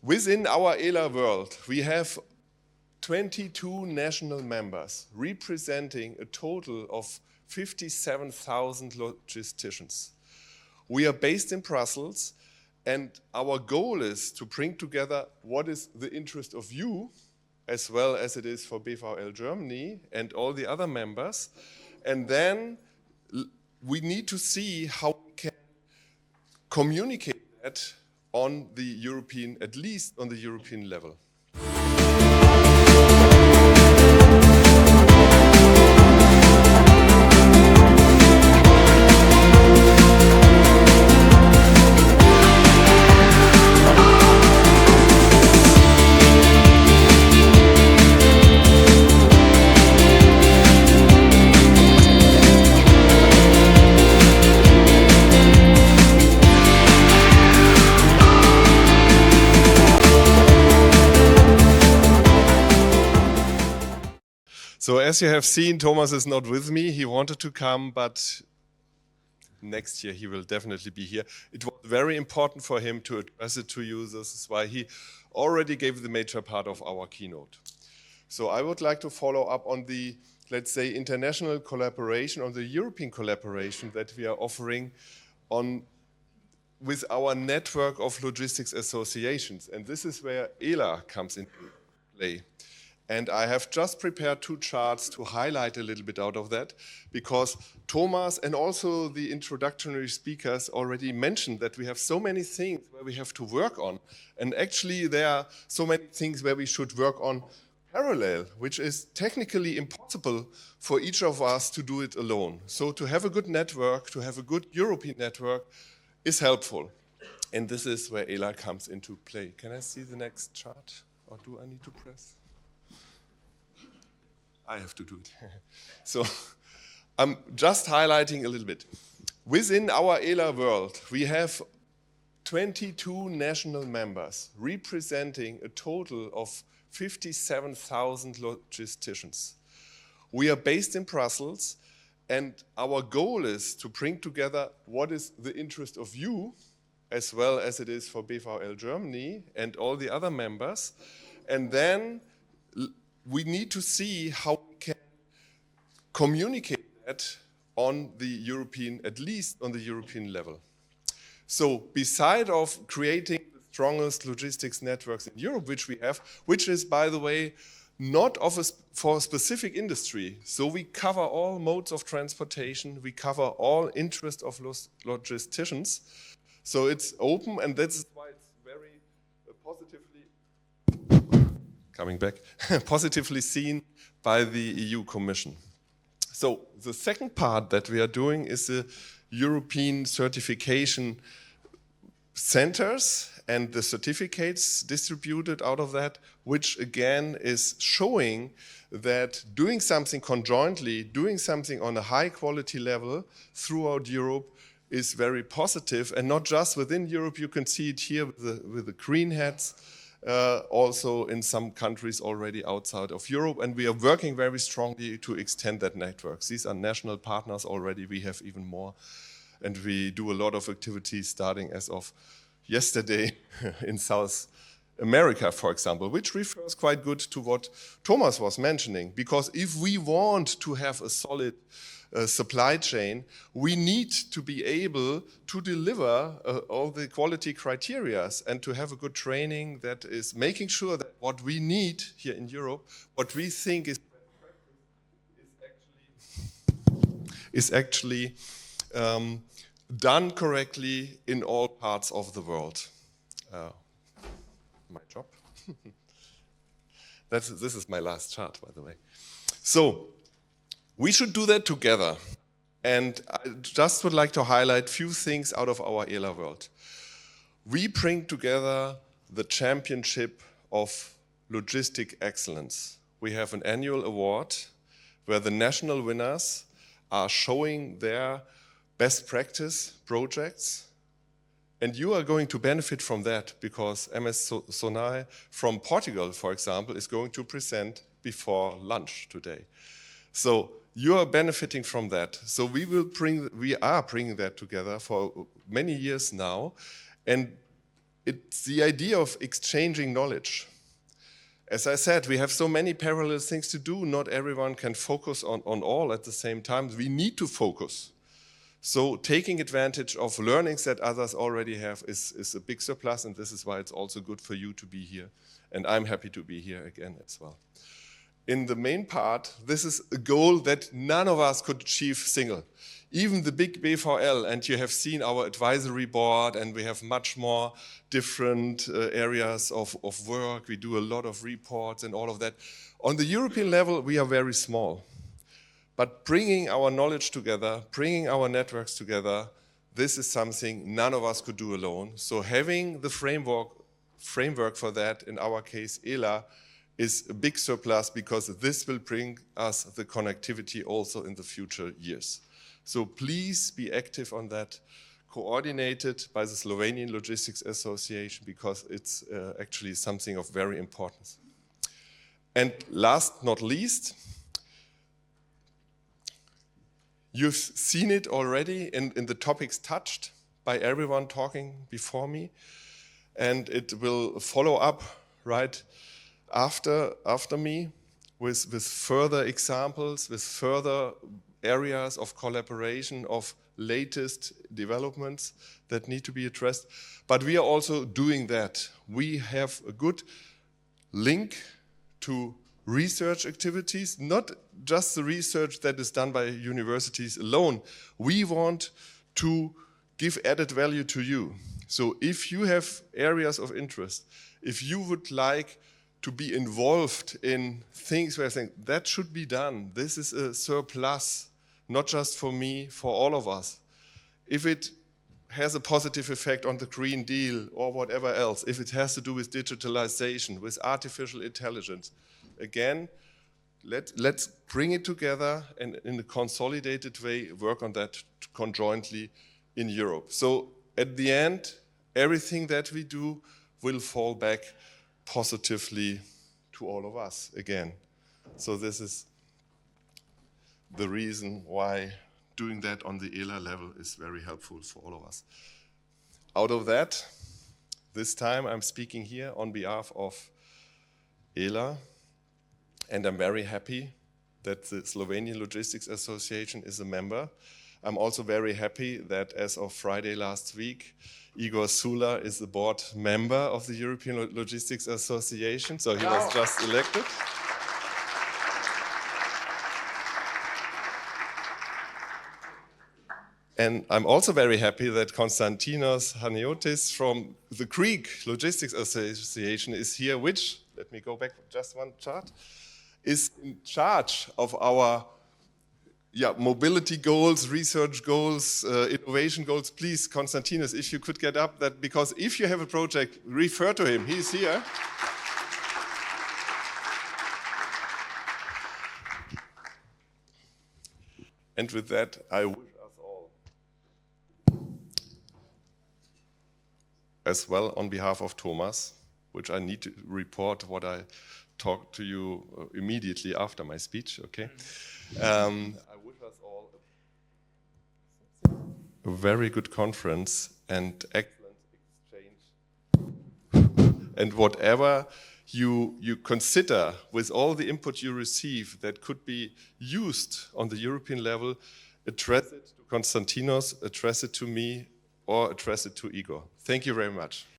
Within our ELA world, we have 22 national members representing a total of 57,000 logisticians. We are based in Brussels, and our goal is to bring together what is the interest of you, as well as it is for BVL Germany and all the other members. And then we need to see how we can communicate that on the European, at least on the European level. So as you have seen, Thomas is not with me. He wanted to come, but next year he will definitely be here. It was very important for him to address it to you. This is why he already gave the major part of our keynote. So I would like to follow up on the, let's say, international collaboration, on the European collaboration that we are offering on with our network of logistics associations. And this is where ELA comes into play. And I have just prepared two charts to highlight a little bit out of that, because Thomas and also the introductory speakers already mentioned that we have so many things where we have to work on. And actually there are so many things where we should work on parallel, which is technically impossible for each of us to do it alone. So to have a good network, to have a good European network is helpful. And this is where ELA comes into play. Can I see the next chart? Or do I need to press? I have to do it. So I'm just highlighting a little bit. Within our ELA world, we have 22 national members representing a total of 57,000 logisticians. We are based in Brussels, and our goal is to bring together what is the interest of you, as well as it is for BVL Germany and all the other members, and then we need to see how we can communicate that on the European, at least on the European level. So beside of creating the strongest logistics networks in Europe, which we have, which is, by the way, not for a specific industry. So we cover all modes of transportation, we cover all interests of logisticians. So it's open, and that's why it's very positively coming back, positively seen by the EU Commission. So the second part that we are doing is the European certification centers and the certificates distributed out of that, which again is showing that doing something conjointly, doing something on a high quality level throughout Europe is very positive, and not just within Europe. You can see it here with the green hats. Also in some countries already outside of Europe, and we are working very strongly to extend that network. These are national partners already, we have even more, and we do a lot of activities starting as of yesterday in South America, for example, which refers quite good to what Thomas was mentioning, because if we want to have a solid supply chain, we need to be able to deliver all the quality criteria and to have a good training that is making sure that what we need here in Europe, what we think is actually done correctly in all parts of the world. My job. This is my last chart, by the way. So we should do that together. And I just would like to highlight a few things out of our ELA world. We bring together the championship of logistic excellence. We have an annual award where the national winners are showing their best practice projects. And you are going to benefit from that because MS Sonai from Portugal, for example, is going to present before lunch today. So you are benefiting from that. So we are bringing that together for many years now. And it's the idea of exchanging knowledge. As I said, we have so many parallel things to do. Not everyone can focus on all at the same time. We need to focus. So taking advantage of learnings that others already have is a big surplus, and this is why it's also good for you to be here. And I'm happy to be here again as well. In the main part, this is a goal that none of us could achieve single. Even the big BVL, and you have seen our advisory board, and we have much more different areas of work. We do a lot of reports and all of that. On the European level, we are very small. But bringing our knowledge together, bringing our networks together, this is something none of us could do alone. So having the framework for that, in our case, ELA, is a big surplus because this will bring us the connectivity also in the future years. So please be active on that, coordinated by the Slovenian Logistics Association, because it's actually something of very importance. And last not least, you've seen it already in the topics touched by everyone talking before me, and it will follow up right after me with further examples, with further areas of collaboration, of latest developments that need to be addressed. But we are also doing that. We have a good link to research activities, not just the research that is done by universities alone. We want to give added value to you. So if you have areas of interest, if you would like to be involved in things where I think that should be done, this is a surplus, not just for me, for all of us. If it has a positive effect on the Green Deal or whatever else, if it has to do with digitalization, with artificial intelligence, again, let's bring it together and in a consolidated way work on that conjointly in Europe. So at the end, everything that we do will fall back positively to all of us again. So this is the reason why doing that on the ELA level is very helpful for all of us. Out of that, this time I'm speaking here on behalf of ELA, and I'm very happy that the Slovenian Logistics Association is a member. I'm also very happy that as of Friday last week, Igor Sula is the board member of the European Logistics Association, so he was just elected. And I'm also very happy that Konstantinos Haniotis from the Greek Logistics Association is here, which, let me go back just one chart, is in charge of our mobility goals, research goals, innovation goals. Please, Konstantinos, if you could get up, that because if you have a project, refer to him. He's here. And with that, I wish us all, as well on behalf of Thomas, which I need to report what I talked to you immediately after my speech, okay? I wish us all a very good conference and excellent exchange. And whatever you consider with all the input you receive that could be used on the European level, address it to Konstantinos, address it to me, or address it to Igor. Thank you very much.